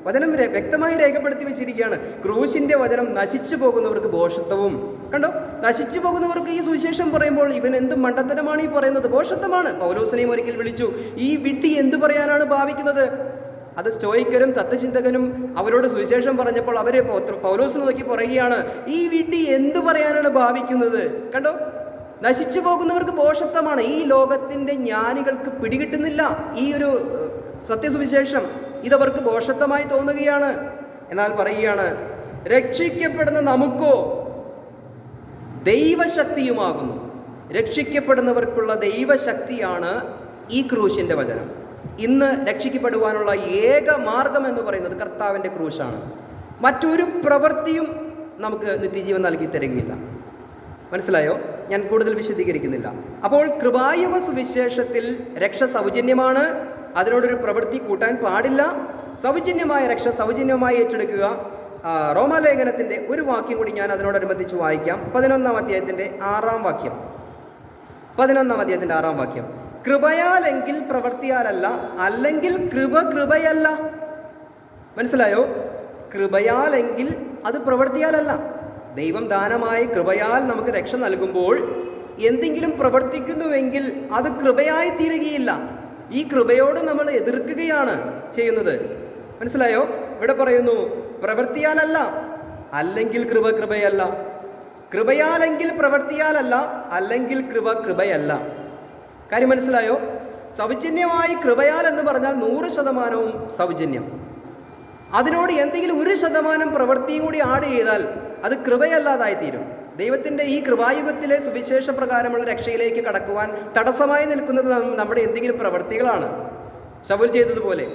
Speaker 1: വചനം വ്യക്തമായി രേഖപ്പെടുത്തി വെച്ചിരിക്കുകയാണ്, ക്രൂശിൻ്റെ വചനം നശിച്ചു പോകുന്നവർക്ക് ഭോഷത്വവും. കണ്ടോ, നശിച്ചു പോകുന്നവർക്ക് ഈ സുവിശേഷം പറയുമ്പോൾ ഇവൻ എന്ത് മണ്ടത്തരമാണ് ഈ പറയുന്നത്, ഭോഷത്വമാണ്. പൗലോസിനെയും ഒരിക്കൽ വിളിച്ചു, ഈ വിഡ്ഢി എന്തു പറയാനാണ് ഭാവിക്കുന്നത്. അത് സ്റ്റോയിക്കരും തത്വചിന്തകനും അവരോട് സുവിശേഷം പറഞ്ഞപ്പോൾ അവരെ പൗലോസിനെ നോക്കി പറയുകയാണ്, ഈ വിഡ്ഢി എന്തു പറയാനാണ് ഭാവിക്കുന്നത്. കണ്ടോ, നശിച്ചു പോകുന്നവർക്ക് ഭോഷത്വമാണ്. ഈ ലോകത്തിൻ്റെ ജ്ഞാനികൾക്ക് പിടികിട്ടുന്നില്ല ഈ ഒരു സത്യസുവിശേഷം, ഇതവർക്ക് ഭോഷത്വമായി തോന്നുകയാണ്. എന്നാൽ പറയുകയാണ്, രക്ഷിക്കപ്പെടുന്ന നമുക്കോ ദൈവശക്തിയുമാകുന്നു. രക്ഷിക്കപ്പെടുന്നവർക്കുള്ള ദൈവശക്തിയാണ് ഈ ക്രൂശിൻ്റെ വചനം. ഇന്ന് രക്ഷിക്കപ്പെടുവാനുള്ള ഏക മാർഗം എന്ന് പറയുന്നത് കർത്താവിൻ്റെ ക്രൂശാണ്. മറ്റൊരു പ്രവൃത്തിയും നമുക്ക് നിത്യജീവൻ നൽകി തരികയില്ല. മനസ്സിലായോ? ഞാൻ കൂടുതൽ വിശദീകരിക്കുന്നില്ല. അപ്പോൾ കൃപായുഗ സുവിശേഷത്തിൽ രക്ഷ സൗജന്യമാണ്, അതിനോടൊരു പ്രവൃത്തി കൂട്ടാൻ പാടില്ല. സൗജന്യമായ രക്ഷ സൗജന്യമായി ഏറ്റെടുക്കുക. റോമാലേഖനത്തിൻ്റെ ഒരു വാക്യം കൂടി ഞാൻ അതിനോടനുബന്ധിച്ച് വായിക്കാം. 11-ാം അധ്യായത്തിൻ്റെ 6-ാം വാക്യം. കൃപയാലെങ്കിൽ പ്രവൃത്തിയാലല്ല, അല്ലെങ്കിൽ കൃപയല്ല. മനസ്സിലായോ? കൃപയാലെങ്കിൽ അത് പ്രവൃത്തിയാലല്ല. ദൈവം ദാനമായി കൃപയാൽ നമുക്ക് രക്ഷ നൽകുമ്പോൾ എന്തെങ്കിലും പ്രവർത്തിക്കുന്നുവെങ്കിൽ അത് കൃപയായി തീരുകയില്ല. ഈ കൃപയോട് നമ്മൾ എതിർക്കുകയാണ് ചെയ്യുന്നത്. മനസ്സിലായോ? ഇവിടെ പറയുന്നു പ്രവൃത്തിയാലല്ല, അല്ലെങ്കിൽ കൃപയല്ല. കൃപയാലെങ്കിൽ പ്രവൃത്തിയാലല്ല, അല്ലെങ്കിൽ കൃപയല്ല. കാര്യം മനസ്സിലായോ? സൗജന്യമായി കൃപയാൽ എന്ന് പറഞ്ഞാൽ 100% സൗജന്യം. അതിനോട് എന്തെങ്കിലും 1% പ്രവൃത്തിയും കൂടി ആഡ് ചെയ്താൽ അത് കൃപയല്ലാതായി തീരും. ദൈവത്തിൻ്റെ ഈ കൃപായുഗത്തിലെ സുവിശേഷ പ്രകാരമുള്ള രക്ഷയിലേക്ക് കടക്കുവാൻ തടസ്സമായി നിൽക്കുന്നത് നമ്മുടെ എന്തെങ്കിലും പ്രവൃത്തികളാണ്. ശൗൽ ചെയ്തതുപോലെ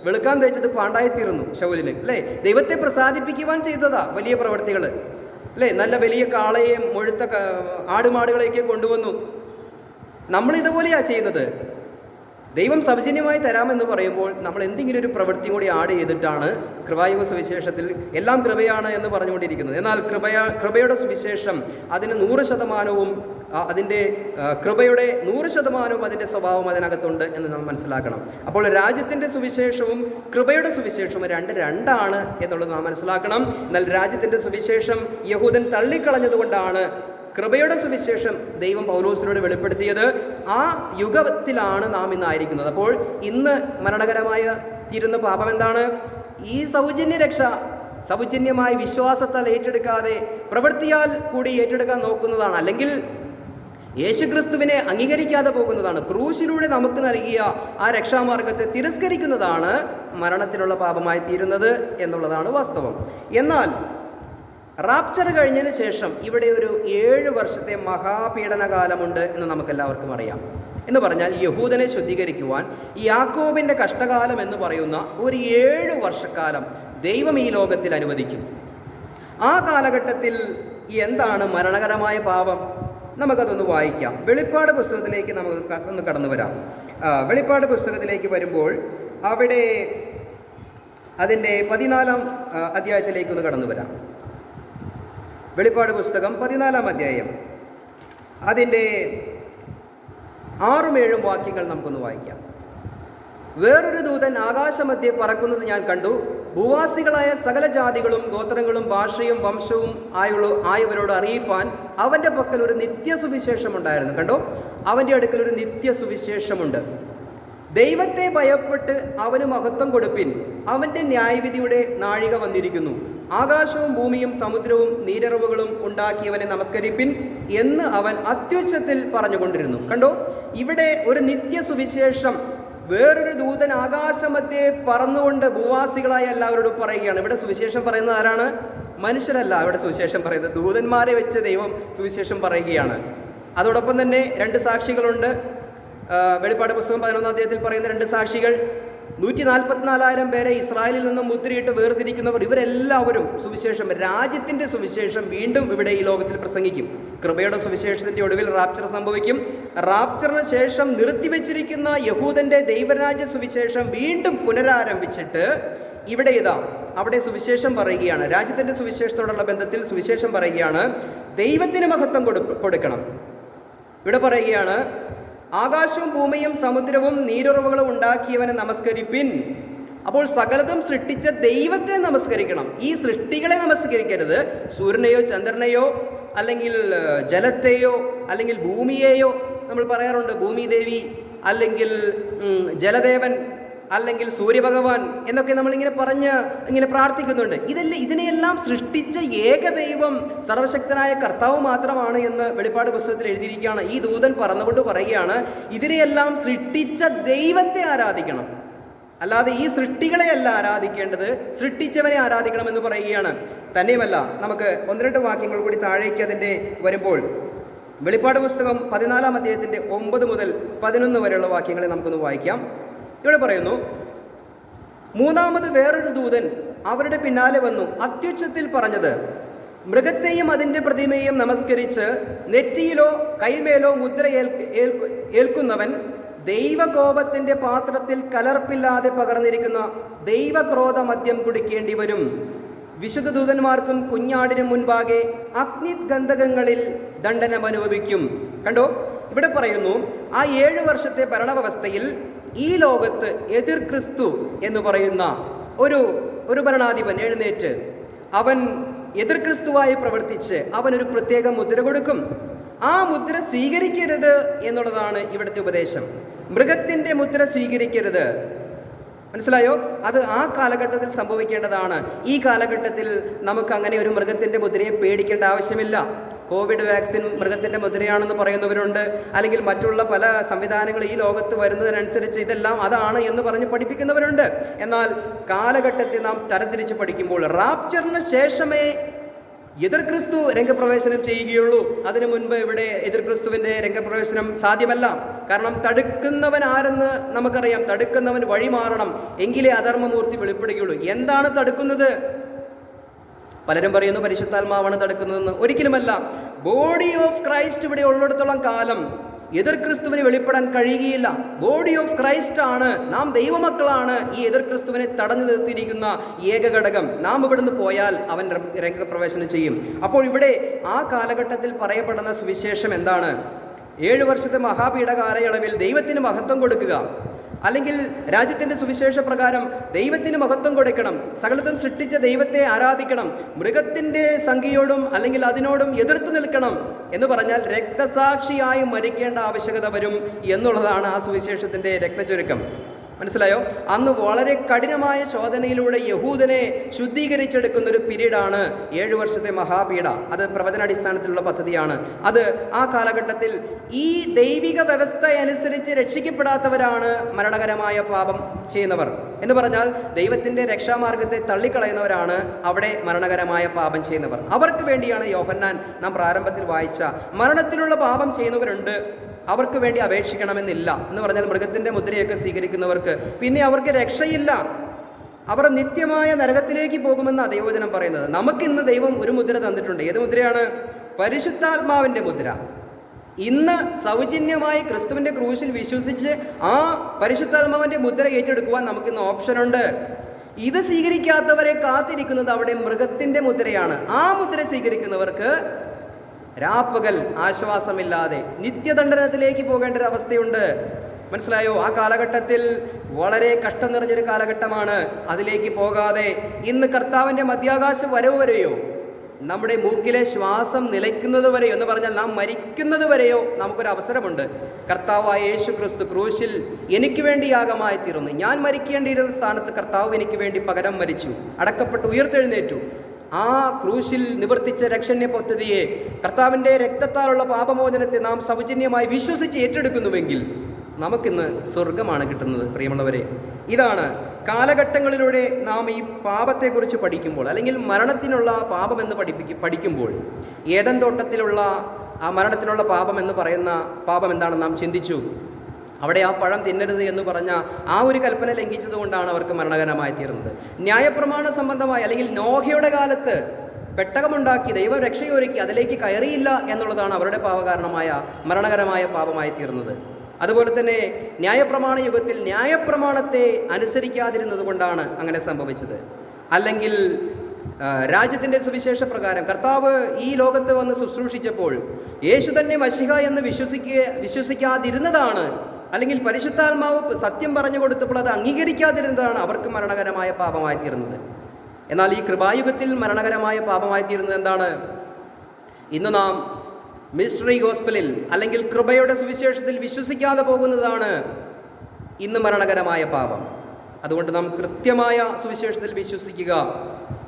Speaker 1: വെളുക്കാൻ തേച്ചത് പാണ്ടായിത്തീർന്നു ശൗലിന്, അല്ലേ? ദൈവത്തെ പ്രസാദിപ്പിക്കുവാൻ ചെയ്തതാ വലിയ പ്രവൃത്തികൾ, അല്ലേ? നല്ല വലിയ കാളയെയും മുഴുത്ത ആടുമാടുകളെയൊക്കെ കൊണ്ടുവന്നു. നമ്മളിതുപോലെയാ ചെയ്യുന്നത്. ദൈവം സൗജന്യമായി തരാമെന്ന് പറയുമ്പോൾ നമ്മൾ എന്തെങ്കിലും ഒരു പ്രവൃത്തി കൂടി ആഡ് ചെയ്തിട്ടാണ് കൃപായുഗ സുവിശേഷത്തിൽ എല്ലാം കൃപയാണ് എന്ന് പറഞ്ഞുകൊണ്ടിരിക്കുന്നത്. എന്നാൽ കൃപയുടെ സുവിശേഷം അതിന് 100% അതിൻ്റെ കൃപയുടെ 100% അതിൻ്റെ സ്വഭാവം അതിനകത്തുണ്ട് എന്ന് നാം മനസ്സിലാക്കണം. അപ്പോൾ രാജ്യത്തിൻ്റെ സുവിശേഷവും കൃപയുടെ സുവിശേഷവും രണ്ടാണ് എന്നുള്ളത് നാം മനസ്സിലാക്കണം. എന്നാൽ രാജ്യത്തിൻ്റെ സുവിശേഷം യഹൂദൻ തള്ളിക്കളഞ്ഞതുകൊണ്ടാണ് കൃപയുടെ സുവിശേഷം ദൈവം പൗലോസിനോട് വെളിപ്പെടുത്തിയത്. ആ യുഗത്തിലാണ് നാം ഇന്നായിരിക്കുന്നത്. അപ്പോൾ ഇന്ന് മരണകരമായ തീരുന്ന പാപം എന്താണ്? ഈ സൗജന്യ രക്ഷ സൗജന്യമായി വിശ്വാസത്താൽ ഏറ്റെടുക്കാതെ പ്രവൃത്തിയാൽ കൂടി ഏറ്റെടുക്കാൻ നോക്കുന്നതാണ്, അല്ലെങ്കിൽ യേശുക്രിസ്തുവിനെ അംഗീകരിക്കാതെ പോകുന്നതാണ്. ക്രൂശിലൂടെ നമുക്ക് നൽകിയ ആ രക്ഷാമാർഗത്തെ തിരസ്കരിക്കുന്നതാണ് മരണത്തിനുള്ള പാപമായി തീരുന്നത് എന്നുള്ളതാണ് വാസ്തവം. എന്നാൽ റാപ്ചർ കഴിഞ്ഞതിന് ശേഷം ഇവിടെ ഒരു 7 വർഷത്തെ മഹാപീഡനകാലമുണ്ട് എന്ന് നമുക്കെല്ലാവർക്കും അറിയാം. എന്ന് പറഞ്ഞാൽ യഹൂദനെ ശുദ്ധീകരിക്കുവാൻ യാക്കോബിൻ്റെ കഷ്ടകാലം എന്ന് പറയുന്ന ഒരു 7 വർഷക്കാലം ദൈവം ഈ ലോകത്തിൽ അനുവദിക്കും. ആ കാലഘട്ടത്തിൽ എന്താണ് മരണകരമായ പാപം? നമുക്കതൊന്ന് വായിക്കാം. വെളിപ്പാട് പുസ്തകത്തിലേക്ക് നമുക്ക് ഒന്ന് കടന്നു വരാം. വെളിപ്പാട് പുസ്തകത്തിലേക്ക് വരുമ്പോൾ അവിടെ അതിൻ്റെ 14-ാം അധ്യായത്തിലേക്കൊന്ന് കടന്നു വരാം. വെളിപ്പാട് പുസ്തകം 14-ാം അധ്യായം അതിൻ്റെ 6-7 വാക്യങ്ങൾ നമുക്കൊന്ന് വായിക്കാം. വേറൊരു ദൂതൻ ആകാശമധ്യേ പറക്കുന്നത് ഞാൻ കണ്ടു. ഭൂവാസികളായ സകല ജാതികളും ഗോത്രങ്ങളും ഭാഷയും വംശവും ആയവരോട് അറിയിപ്പാൻ അവൻ്റെ പക്കൽ ഒരു നിത്യസുവിശേഷമുണ്ടായിരുന്നു. കണ്ടോ, അവൻ്റെ അടുക്കൽ ഒരു നിത്യസുവിശേഷമുണ്ട്. ദൈവത്തെ ഭയപ്പെട്ട് അവന് മഹത്വം കൊടുപ്പിൻ, അവൻ്റെ ന്യായവിധിയുടെ നാഴിക വന്നിരിക്കുന്നു. ആകാശവും ഭൂമിയും സമുദ്രവും നീരറവുകളും ഉണ്ടാക്കിയവനെ നമസ്കരിപ്പിൻ എന്ന് അവൻ അത്യുച്ചത്തിൽ പറഞ്ഞുകൊണ്ടിരുന്നു. കണ്ടോ, ഇവിടെ ഒരു നിത്യസുവിശേഷം വേറൊരു ദൂതൻ ആകാശമധ്യേ പറന്നുകൊണ്ട് ഭൂവാസികളായ എല്ലാവരോടും പറയുകയാണ്. ഇവിടെ സുവിശേഷം പറയുന്നത് ആരാണ്? മനുഷ്യരല്ല. ഇവിടെ സുവിശേഷം പറയുന്നത് ദൂതന്മാരെ വെച്ച് ദൈവം സുവിശേഷം പറയുകയാണ്. അതോടൊപ്പം തന്നെ 2 സാക്ഷികളുണ്ട്. വെളിപ്പാട് പുസ്തകം 11-ാം അധ്യായത്തിൽ പറയുന്ന 2 സാക്ഷികൾ. 144,000 പേരെ ഇസ്രായേലിൽ നിന്നും മുദ്രയിട്ട് വേർതിരിക്കുന്നവർ, ഇവരെല്ലാവരും സുവിശേഷം, രാജ്യത്തിൻ്റെ സുവിശേഷം വീണ്ടും ഇവിടെ ഈ ലോകത്തിൽ പ്രസംഗിക്കും. കൃപയുടെ സുവിശേഷത്തിൻ്റെ ഒടുവിൽ റാപ്ചർ സംഭവിക്കും. റാപ്ചറിന് ശേഷം നിർത്തിവെച്ചിരിക്കുന്ന യഹൂദൻ്റെ ദൈവരാജ്യ സുവിശേഷം വീണ്ടും പുനരാരംഭിച്ചിട്ട് ഇവിടെ അവിടെ സുവിശേഷം പറയുകയാണ്. രാജ്യത്തിൻ്റെ സുവിശേഷത്തോടുള്ള ബന്ധത്തിൽ സുവിശേഷം പറയുകയാണ്, ദൈവത്തിന് മഹത്വം കൊടുക്കണം. ഇവിടെ പറയുകയാണ്, ആകാശവും ഭൂമിയും സമുദ്രവും നീരുറവുകളും ഉണ്ടാക്കിയവനെ നമസ്കരിപ്പിൻ. അപ്പോൾ സകലതും സൃഷ്ടിച്ച ദൈവത്തെ നമസ്കരിക്കണം. ഈ സൃഷ്ടികളെ നമസ്കരിക്കരുത്. സൂര്യനെയോ ചന്ദ്രനെയോ അല്ലെങ്കിൽ ജലത്തെയോ അല്ലെങ്കിൽ ഭൂമിയെയോ. നമ്മൾ പറയാറുണ്ട് ഭൂമിദേവി അല്ലെങ്കിൽ ജലദേവൻ അല്ലെങ്കിൽ സൂര്യഭഗവാൻ എന്നൊക്കെ നമ്മളിങ്ങനെ പ്രാർത്ഥിക്കുന്നുണ്ട്. ഇതിനെയെല്ലാം സൃഷ്ടിച്ച ഏകദൈവം സർവശക്തനായ കർത്താവ് മാത്രമാണ് എന്ന് വെളിപ്പാട് പുസ്തകത്തിൽ എഴുതിയിരിക്കുകയാണ്. ഈ ദൂതൻ പറഞ്ഞുകൊണ്ട് പറയുകയാണ്, ഇതിനെയെല്ലാം സൃഷ്ടിച്ച ദൈവത്തെ ആരാധിക്കണം, അല്ലാതെ ഈ സൃഷ്ടികളെയല്ല ആരാധിക്കേണ്ടത്, സൃഷ്ടിച്ചവനെ ആരാധിക്കണമെന്ന് പറയുകയാണ്. തന്നെയുമല്ല, നമുക്ക് 1-2 വാക്യങ്ങൾ കൂടി താഴേക്ക് അതിൻ്റെ വരുമ്പോൾ വെളിപ്പാട് പുസ്തകം 14-ാം അധ്യായത്തിൻ്റെ 9 മുതൽ 11 വരെയുള്ള വാക്യങ്ങളെ നമുക്കൊന്ന് വായിക്കാം. ഇവിടെ പറയുന്നു, 3-ാമത് വേറൊരു ദൂതൻ അവരുടെ പിന്നാലെ വന്നു അത്യുച്ചത്തിൽ പറഞ്ഞത്, മൃഗത്തെയും അതിൻ്റെ പ്രതിമയെയും നമസ്കരിച്ച് നെറ്റിയിലോ കൈമേലോ മുദ്ര ഏൽക്കുന്നവൻ ദൈവകോപത്തിൻ്റെ പാത്രത്തിൽ കലർപ്പില്ലാതെ പകർന്നിരിക്കുന്ന ദൈവക്രോധ മദ്യം കുടിക്കേണ്ടി വരും. വിശുദ്ധ ദൂതന്മാർക്കും കുഞ്ഞാടിനും മുൻപാകെ അഗ്നിഗന്ധകങ്ങളിൽ ദണ്ഡനം അനുഭവിക്കും. കണ്ടോ, ഇവിടെ പറയുന്നു, ആ 7 വർഷത്തെ ഭരണവ്യവസ്ഥയിൽ ഈ ലോകത്ത് എതിർ ക്രിസ്തു എന്ന് പറയുന്ന ഒരു ഭരണാധിപൻ എഴുന്നേറ്റ് അവൻ എതിർ ക്രിസ്തുവായി പ്രവർത്തിച്ച് അവനൊരു പ്രത്യേക മുദ്ര കൊടുക്കും. ആ മുദ്ര സ്വീകരിക്കരുത് എന്നുള്ളതാണ് ഇവിടുത്തെ ഉപദേശം. മൃഗത്തിൻ്റെ മുദ്ര സ്വീകരിക്കരുത്. മനസ്സിലായോ? അത് ആ കാലഘട്ടത്തിൽ സംഭവിക്കേണ്ടതാണ്. ഈ കാലഘട്ടത്തിൽ നമുക്ക് അങ്ങനെ ഒരു മൃഗത്തിൻ്റെ മുദ്രയെ പേടിക്കേണ്ട ആവശ്യമില്ല. കോവിഡ് വാക്സിൻ മൃഗത്തിൻ്റെ മുദ്രയാണെന്ന് പറയുന്നവരുണ്ട്, അല്ലെങ്കിൽ മറ്റുള്ള പല സംവിധാനങ്ങൾ ഈ ലോകത്ത് വരുന്നതിനനുസരിച്ച് ഇതെല്ലാം അതാണ് എന്ന് പറഞ്ഞ് പഠിപ്പിക്കുന്നവരുണ്ട്. എന്നാൽ കാലഘട്ടത്തെ നാം തരംതിരിച്ച് പഠിക്കുമ്പോൾ റാപ്ചറിന് ശേഷമേ എതിർ ക്രിസ്തു രംഗപ്രവേശനം ചെയ്യുകയുള്ളൂ. അതിനു മുൻപ് ഇവിടെ എതിർ ക്രിസ്തുവിൻ്റെ രംഗപ്രവേശനം സാധ്യമല്ല. കാരണം തടുക്കുന്നവൻ ആരെന്ന് നമുക്കറിയാം. തടുക്കുന്നവൻ വഴി മാറണം, എങ്കിലേ അധർമ്മമൂർത്തി വെളിപ്പെടുകയുള്ളൂ. എന്താണ് തടുക്കുന്നത്? പലരും പറയുന്നു പരിശുദ്ധാത്മാവാണ് തടുക്കുന്നതെന്ന്. ഒരിക്കലുമല്ല. ബോഡി ഓഫ് ക്രൈസ്റ്റ് ഇവിടെ ഉള്ളിടത്തോളം കാലം എതിർ ക്രിസ്തുവിന് വെളിപ്പെടാൻ കഴിയുകയില്ല. ബോഡി ഓഫ് ക്രൈസ്റ്റ് ആണ്, നാം ദൈവമക്കളാണ് ഈ എതിർ ക്രിസ്തുവിനെ തടഞ്ഞു നിർത്തിയിരിക്കുന്ന ഏക ഘടകം. നാം ഇവിടുന്ന് പോയാൽ അവൻ രംഗപ്രവേശനം ചെയ്യും. അപ്പോൾ ഇവിടെ ആ കാലഘട്ടത്തിൽ പറയപ്പെടുന്ന സുവിശേഷം എന്താണ്? 7 വർഷത്തെ മഹാപീഠ കാലയളവിൽ ദൈവത്തിന് മഹത്വം കൊടുക്കുക, അല്ലെങ്കിൽ രാജ്യത്തിൻ്റെ സുവിശേഷ പ്രകാരം ദൈവത്തിന് മഹത്വം കൊടുക്കണം, സകലതും സൃഷ്ടിച്ച ദൈവത്തെ ആരാധിക്കണം, മൃഗത്തിൻ്റെ സംഖ്യയോടും അല്ലെങ്കിൽ അതിനോടും എതിർത്ത് നിൽക്കണം എന്ന് പറഞ്ഞാൽ രക്തസാക്ഷിയായി മരിക്കേണ്ട ആവശ്യകത വരും എന്നുള്ളതാണ് ആ സുവിശേഷത്തിൻ്റെ രത്നചുരുക്കം. മനസ്സിലായോ? അന്ന് വളരെ കഠിനമായ ശോധനയിലൂടെ യഹൂദനെ ശുദ്ധീകരിച്ചെടുക്കുന്ന ഒരു പീരീഡാണ് 7 വർഷത്തെ മഹാപീഠ. അത് പ്രവചനാടിസ്ഥാനത്തിലുള്ള പദ്ധതിയാണ്. അത് ആ കാലഘട്ടത്തിൽ ഈ ദൈവിക വ്യവസ്ഥ അനുസരിച്ച് രക്ഷിക്കപ്പെടാത്തവരാണ് മരണകരമായ പാപം ചെയ്യുന്നവർ. എന്ന് പറഞ്ഞാൽ ദൈവത്തിൻ്റെ രക്ഷാമാർഗത്തെ തള്ളിക്കളയുന്നവരാണ് അവിടെ മരണകരമായ പാപം ചെയ്യുന്നവർ. അവർക്ക് വേണ്ടിയാണ് യോഹന്നാൻ നാം പ്രാരംഭത്തിൽ വായിച്ച മരണത്തിലുള്ള പാപം ചെയ്യുന്നവരുണ്ട്, അവർക്ക് വേണ്ടി അപേക്ഷിക്കണമെന്നില്ല എന്ന് പറഞ്ഞാൽ മൃഗത്തിൻ്റെ മുദ്രയൊക്കെ സ്വീകരിക്കുന്നവർക്ക് പിന്നെ അവർക്ക് രക്ഷയില്ല, അവർ നിത്യമായ നരകത്തിലേക്ക് പോകുമെന്നാണ് ദൈവവചനം പറയുന്നത്. നമുക്കിന്ന് ദൈവം ഒരു മുദ്ര തന്നിട്ടുണ്ട്. ഏത് മുദ്രയാണ്? പരിശുദ്ധാത്മാവിൻ്റെ മുദ്ര. ഇന്ന് സൗജന്യമായി ക്രിസ്തുവിൻ്റെ ക്രൂശിൽ വിശ്വസിച്ച് ആ പരിശുദ്ധാത്മാവിൻ്റെ മുദ്ര ഏറ്റെടുക്കുവാൻ നമുക്കിന്ന് ഓപ്ഷനുണ്ട്. ഇത് സ്വീകരിക്കാത്തവരെ കാത്തിരിക്കുന്നത് അവിടെ മൃഗത്തിൻ്റെ മുദ്രയാണ്. ആ മുദ്ര സ്വീകരിക്കുന്നവർക്ക് രാപ്പകൽ ആശ്വാസമില്ലാതെ നിത്യദണ്ഡനത്തിലേക്ക് പോകേണ്ട ഒരു അവസ്ഥയുണ്ട്. മനസ്സിലായോ? ആ കാലഘട്ടത്തിൽ വളരെ കഷ്ടം നിറഞ്ഞൊരു കാലഘട്ടമാണ്. അതിലേക്ക് പോകാതെ ഇന്ന് കർത്താവിൻ്റെ മധ്യാകാശ വരവ് വരെയോ, നമ്മുടെ മൂക്കിലെ ശ്വാസം നിലയ്ക്കുന്നത് വരെയോ എന്ന് പറഞ്ഞാൽ നാം മരിക്കുന്നത് വരെയോ നമുക്കൊരു അവസരമുണ്ട്. കർത്താവായ യേശു ക്രിസ്തു ക്രൂശിൽ എനിക്ക് വേണ്ടി യാഗമായി തീർന്നു. ഞാൻ മരിക്കേണ്ടിയിരുന്ന സ്ഥാനത്ത് കർത്താവ് എനിക്ക് വേണ്ടി പകരം മരിച്ചു, അടക്കപ്പെട്ട് ഉയർത്തെഴുന്നേറ്റു. ആ ക്രൂശിൽ നിവർത്തിച്ച രക്ഷണ്യ പദ്ധതിയെ, കർത്താവിൻ്റെ രക്തത്താലുള്ള പാപമോചനത്തെ നാം സൗജന്യമായി വിശ്വസിച്ച് ഏറ്റെടുക്കുന്നുവെങ്കിൽ നമുക്കിന്ന് സ്വർഗമാണ് കിട്ടുന്നത്. പ്രിയമുള്ളവരെ, ഇതാണ് കാലഘട്ടങ്ങളിലൂടെ നാം ഈ പാപത്തെക്കുറിച്ച് പഠിക്കുമ്പോൾ, അല്ലെങ്കിൽ മരണത്തിനുള്ള പാപമെന്ന് പഠിക്കുമ്പോൾ ഏദൻ തോട്ടത്തിലുള്ള ആ മരണത്തിനുള്ള പാപം എന്ന് പറയുന്ന പാപം എന്താണെന്ന് നാം ചിന്തിച്ചു. അവിടെ ആ പഴം തിന്നരുത് എന്ന് പറഞ്ഞ ആ ഒരു കൽപ്പന ലംഘിച്ചതുകൊണ്ടാണ് അവർക്ക് മരണകരമായി തീർന്നത്. ന്യായപ്രമാണ സംബന്ധമായി, അല്ലെങ്കിൽ നോഹയുടെ കാലത്ത് പെട്ടകമുണ്ടാക്കി ദൈവം രക്ഷയൊരുക്കി അതിലേക്ക് കയറിയില്ല എന്നുള്ളതാണ് അവരുടെ പാപകാരണമായ മരണകരമായ പാപമായി തീർന്നത്. അതുപോലെ തന്നെ ന്യായപ്രമാണ യുഗത്തിൽ ന്യായപ്രമാണത്തെ അനുസരിക്കാതിരുന്നത് കൊണ്ടാണ് അങ്ങനെ സംഭവിച്ചത്. അല്ലെങ്കിൽ രാജ്യത്തിൻ്റെ സുവിശേഷ പ്രകാരം കർത്താവ് ഈ ലോകത്ത് വന്ന് ശുശ്രൂഷിച്ചപ്പോൾ യേശു തന്നെ മശിഹ എന്ന് വിശ്വസിക്കാതിരുന്നതാണ്, അല്ലെങ്കിൽ പരിശുദ്ധാത്മാവ് സത്യം പറഞ്ഞു കൊടുത്തപ്പോൾ അത് അംഗീകരിക്കാതിരുന്നതാണ് അവർക്ക് മരണകരമായ പാപമായി തീർന്നത്. എന്നാൽ ഈ കൃപായുഗത്തിൽ മരണകരമായ പാപമായി തീരുന്നത് എന്താണ്? ഇന്ന് നാം മിസ്റ്ററി ഗോസ്പലിൽ അല്ലെങ്കിൽ കൃപയുടെ സുവിശേഷത്തിൽ വിശ്വസിക്കാതെ പോകുന്നതാണ് ഇന്ന് മരണകരമായ പാപം. അതുകൊണ്ട് നാം കൃത്യമായ സുവിശേഷത്തിൽ വിശ്വസിക്കുക.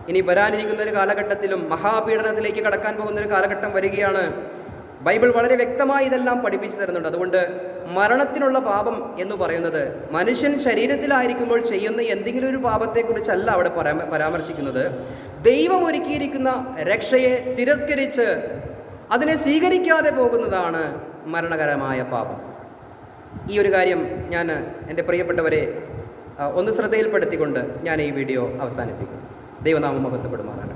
Speaker 1: ഇനി വരാനിരിക്കുന്ന ഒരു കാലഘട്ടത്തിലും മഹാപീഡനത്തിലേക്ക് കടക്കാൻ പോകുന്ന ഒരു കാലഘട്ടം വരികയാണ്. ബൈബിൾ വളരെ വ്യക്തമായി ഇതെല്ലാം പഠിപ്പിച്ചു തരുന്നുണ്ട്. അതുകൊണ്ട് മരണത്തിനുള്ള പാപം എന്ന് പറയുന്നത് മനുഷ്യൻ ശരീരത്തിലായിരിക്കുമ്പോൾ ചെയ്യുന്ന എന്തെങ്കിലും ഒരു പാപത്തെക്കുറിച്ചല്ല അവിടെ പരാമർശിക്കുന്നത്. ദൈവം ഒരുക്കിയിരിക്കുന്ന രക്ഷയെ തിരസ്കരിച്ച് അതിനെ സ്വീകരിക്കാതെ പോകുന്നതാണ് മരണകരമായ പാപം. ഈ ഒരു കാര്യം ഞാൻ എൻ്റെ പ്രിയപ്പെട്ടവരെ ഒന്ന് ശ്രദ്ധയിൽപ്പെടുത്തിക്കൊണ്ട് ഞാൻ ഈ വീഡിയോ അവസാനിപ്പിക്കും. ദൈവനാമം മഹത്വപ്പെടുമാറാകട്ടെ.